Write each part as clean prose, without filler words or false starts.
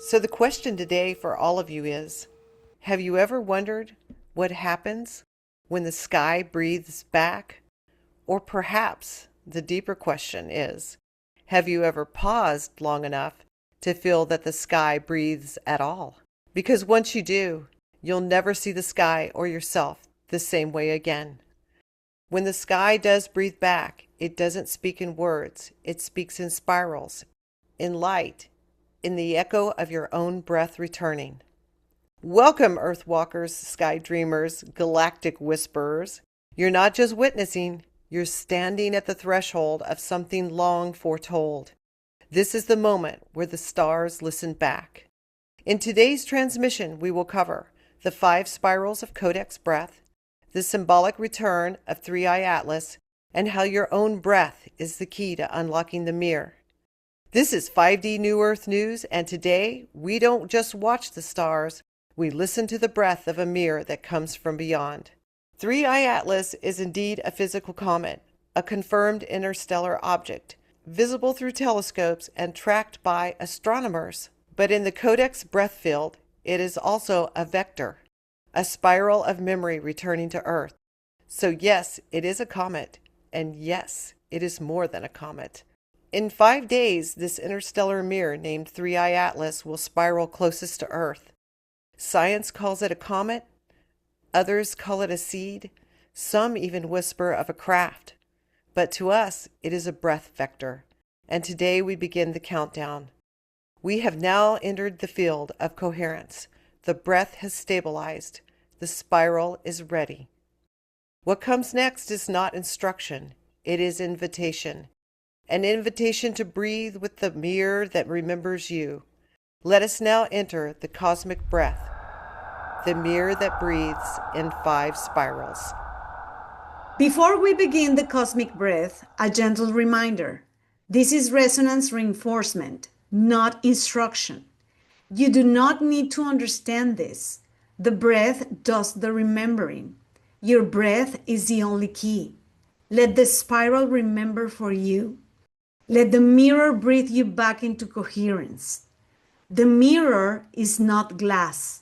So the question today for all of you is, have you ever wondered what happens when the sky breathes back? Or perhaps the deeper question is, have you ever paused long enough to feel that the sky breathes at all? Because once you do, you'll never see the sky or yourself the same way again. When the sky does breathe back, it doesn't speak in words, it speaks in spirals, in light, in the echo of your own breath returning. Welcome, Earthwalkers, Sky Dreamers, Galactic Whisperers. You're not just witnessing, you're standing at the threshold of something long foretold. This is the moment where the stars listen back. In today's transmission, we will cover the 5 spirals of Codex breath, the symbolic return of Three-Eye Atlas, and how your own breath is the key to unlocking the mirror. This is 5D New Earth News, and today we don't just watch the stars, we listen to the breath of a mirror that comes from beyond. Three-Eye Atlas is indeed a physical comet, a confirmed interstellar object, visible through telescopes and tracked by astronomers. But in the Codex breath field, it is also a vector, a spiral of memory returning to Earth. So yes, it is a comet, and yes, it is more than a comet. In 5 days, this interstellar mirror named Three-Eye Atlas will spiral closest to Earth. Science calls it a comet, others call it a seed, some even whisper of a craft. But to us, it is a breath vector, and today we begin the countdown. We have now entered the field of coherence. The breath has stabilized. The spiral is ready. What comes next is not instruction, it is invitation. An invitation to breathe with the mirror that remembers you. Let us now enter the cosmic breath, the mirror that breathes in 5 spirals. Before we begin the cosmic breath, a gentle reminder. This is resonance reinforcement, not instruction. You do not need to understand this. The breath does the remembering. Your breath is the only key. Let the spiral remember for you. Let the mirror breathe you back into coherence. The mirror is not glass.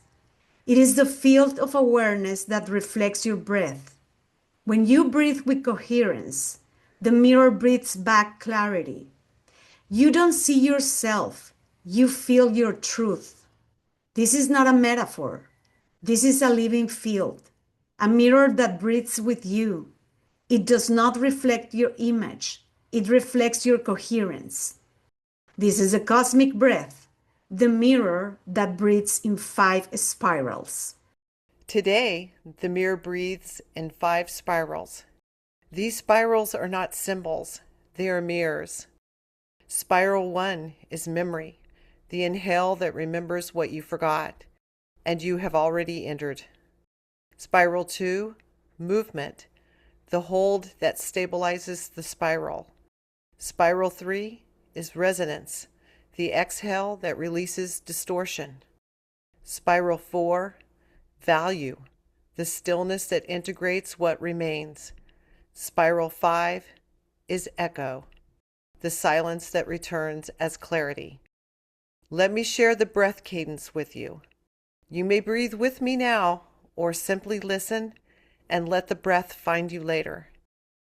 It is the field of awareness that reflects your breath. When you breathe with coherence, the mirror breathes back clarity. You don't see yourself, you feel your truth. This is not a metaphor. This is a living field, a mirror that breathes with you. It does not reflect your image. It reflects your coherence. This is a cosmic breath, the mirror that breathes in 5 spirals. Today, the mirror breathes in 5 spirals. These spirals are not symbols, they are mirrors. Spiral 1 is memory, the inhale that remembers what you forgot, and you have already entered. Spiral 2, movement, the hold that stabilizes the spiral. Spiral 3 is resonance, the exhale that releases distortion. Spiral 4, value, the stillness that integrates what remains. Spiral 5 is echo, the silence that returns as clarity. Let me share the breath cadence with you. You may breathe with me now, or simply listen and let the breath find you later.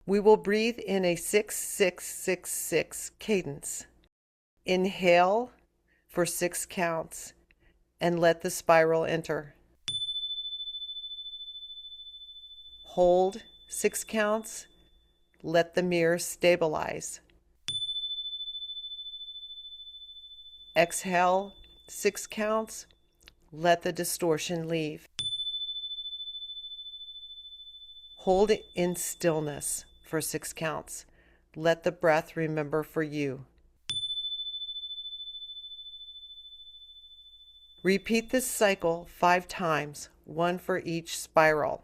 We will breathe in a 6-6-6-6 cadence. Inhale for 6 counts and let the spiral enter. Hold 6 counts, let the mirror stabilize. Exhale 6 counts, let the distortion leave. Hold in stillness for 6 counts. Let the breath remember for you. Repeat this cycle 5 times, 1 for each spiral.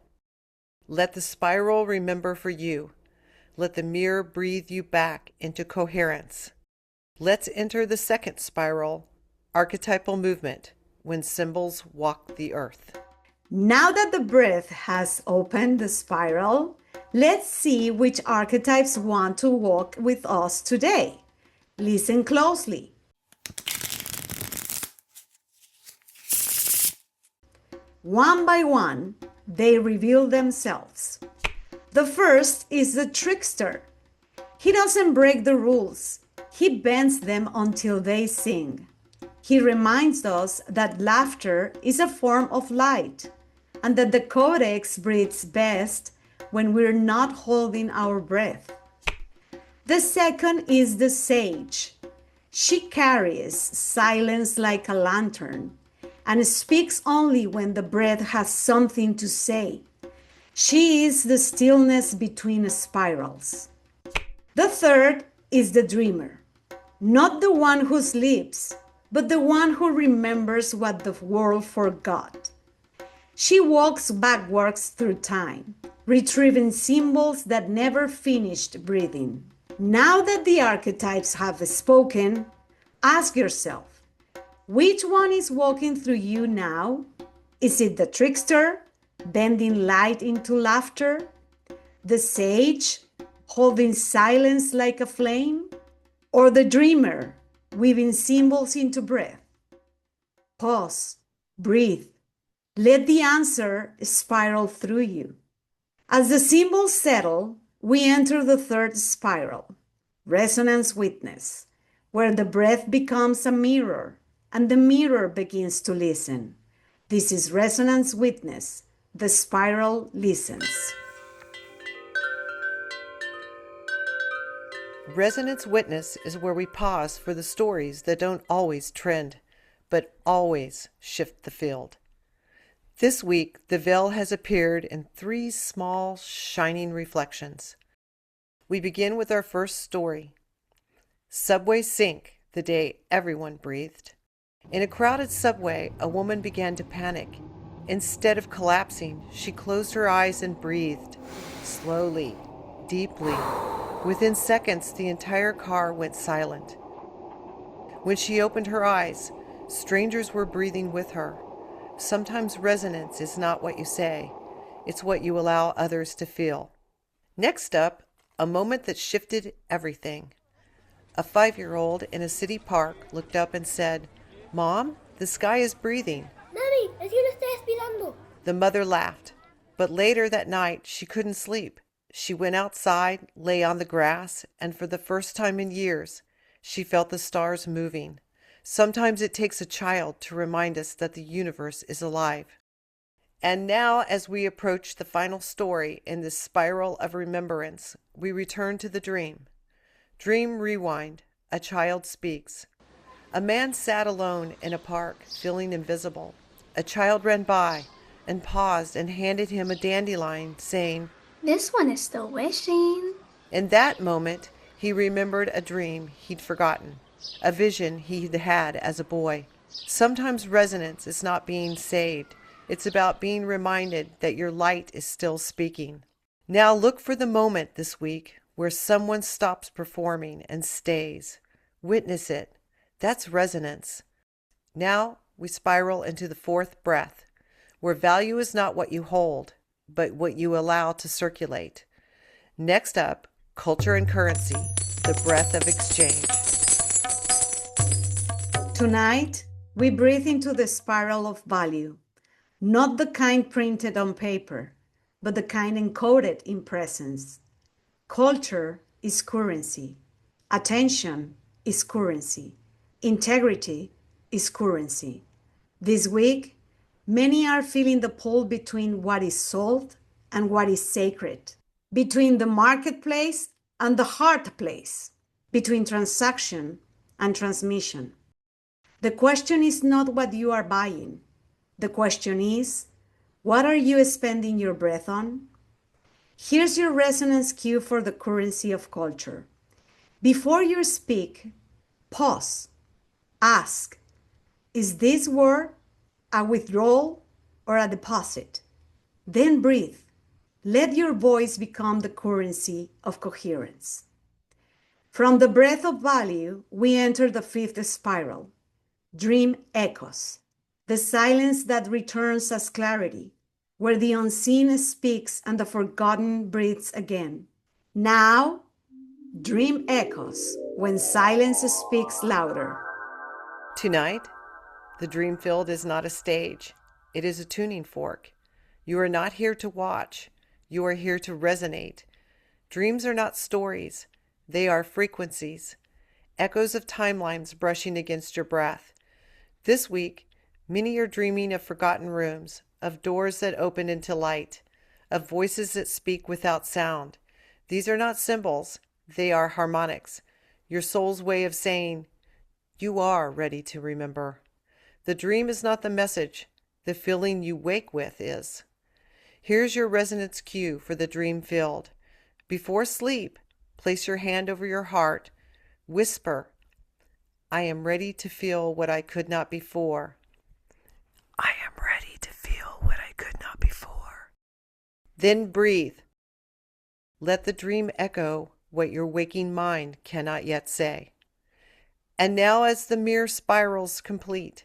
Let the spiral remember for you. Let the mirror breathe you back into coherence. Let's enter the 2nd spiral, archetypal movement, when symbols walk the earth. Now that the breath has opened the spiral, let's see which archetypes want to walk with us today. Listen closely. One by one, they reveal themselves. The first is the trickster. He doesn't break the rules. He bends them until they sing. He reminds us that laughter is a form of light and that the Codex breathes best when we're not holding our breath. The second is the sage. She carries silence like a lantern and speaks only when the breath has something to say. She is the stillness between spirals. The third is the dreamer, not the one who sleeps, but the one who remembers what the world forgot. She walks backwards through time, retrieving symbols that never finished breathing. Now that the archetypes have spoken, ask yourself, which one is walking through you now? Is it the trickster, bending light into laughter? The sage, holding silence like a flame? Or the dreamer, weaving symbols into breath? Pause, breathe. Let the answer spiral through you. As the symbols settle, we enter the third spiral, resonance witness, where the breath becomes a mirror and the mirror begins to listen. This is resonance witness. The spiral listens. Resonance Witness is where we pause for the stories that don't always trend, but always shift the field. This week, the veil has appeared in 3 small, shining reflections. We begin with our first story. Subway sink the day everyone breathed. In a crowded subway, a woman began to panic. Instead of collapsing, she closed her eyes and breathed, slowly, deeply. Within seconds, the entire car went silent. When she opened her eyes, strangers were breathing with her. Sometimes resonance is not what you say, it's what you allow others to feel. Next up, a moment that shifted everything. A 5-year-old in a city park looked up and said, "Mom, the sky is breathing." Mami, el cielo está respirando. The mother laughed, but later that night she couldn't sleep. She went outside, lay on the grass, and for the first time in years, she felt the stars moving. Sometimes it takes a child to remind us that the universe is alive. And now, as we approach the final story in this spiral of remembrance, we return to the dream. Dream rewind. A child speaks. A man sat alone in a park, feeling invisible. A child ran by and paused and handed him a dandelion, saying, This one is still wishing. In that moment, he remembered a dream he'd forgotten, a vision he'd had as a boy. Sometimes resonance is not being saved. It's about being reminded that your light is still speaking. Now look for the moment this week where someone stops performing and stays. Witness it. That's resonance. Now we spiral into the fourth breath, where value is not what you hold, but what you allow to circulate. Next up, culture and currency, the breath of exchange. Tonight, we breathe into the spiral of value, not the kind printed on paper, but the kind encoded in presence. Culture is currency. Attention is currency. Integrity is currency. This week, many are feeling the pull between what is sold and what is sacred, between the marketplace and the heart place, between transaction and transmission. The question is not what you are buying. The question is, what are you spending your breath on? Here's your resonance cue for the currency of culture. Before you speak, pause. Ask, is this word a withdrawal or a deposit? Then breathe. Let your voice become the currency of coherence. From the breath of value, we enter the fifth spiral. Dream echoes, the silence that returns as clarity, where the unseen speaks and the forgotten breathes again. Now, dream echoes when silence speaks louder. Tonight, the dream field is not a stage. It is a tuning fork. You are not here to watch. You are here to resonate. Dreams are not stories. They are frequencies, echoes of timelines brushing against your breath. This week, many are dreaming of forgotten rooms, of doors that open into light, of voices that speak without sound. These are not symbols. They are harmonics. Your soul's way of saying, you are ready to remember. The dream is not the message. The feeling you wake with is. Here's your resonance cue for the dream field. Before sleep, place your hand over your heart. Whisper, I am ready to feel what I could not before. I am ready to feel what I could not before. Then breathe. Let the dream echo what your waking mind cannot yet say. And now, as the mirror spirals complete,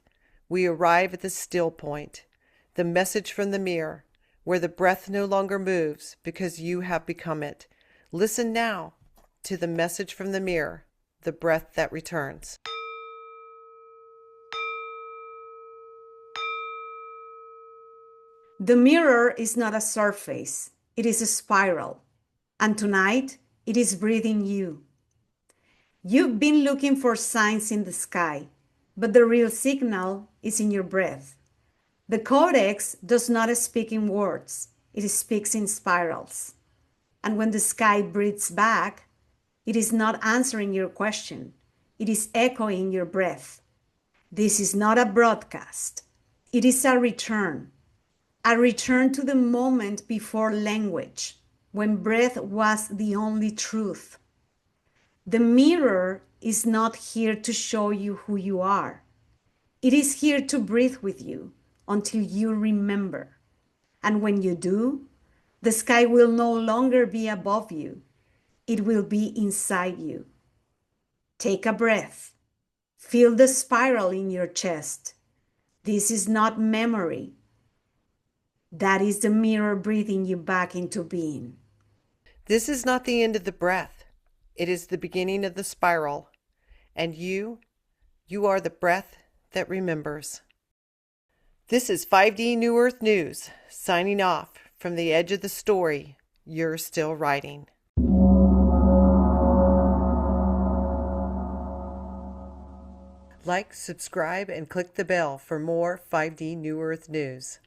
we arrive at the still point, the message from the mirror, where the breath no longer moves because you have become it. Listen now to the message from the mirror, the breath that returns. The mirror is not a surface, it is a spiral. And tonight, it is breathing you. You've been looking for signs in the sky, but the real signal is in your breath. The Codex does not speak in words, it speaks in spirals. And when the sky breathes back, it is not answering your question, it is echoing your breath. This is not a broadcast, it is a return to the moment before language, when breath was the only truth. The mirror is not here to show you who you are. It is here to breathe with you until you remember. And when you do, the sky will no longer be above you. It will be inside you. Take a breath. Feel the spiral in your chest. This is not memory. That is the mirror breathing you back into being. This is not the end of the breath. It is the beginning of the spiral. And you are the breath that remembers. This is 5D New Earth News, signing off from the edge of the story you're still writing. Like, subscribe, and click the bell for more 5D New Earth News.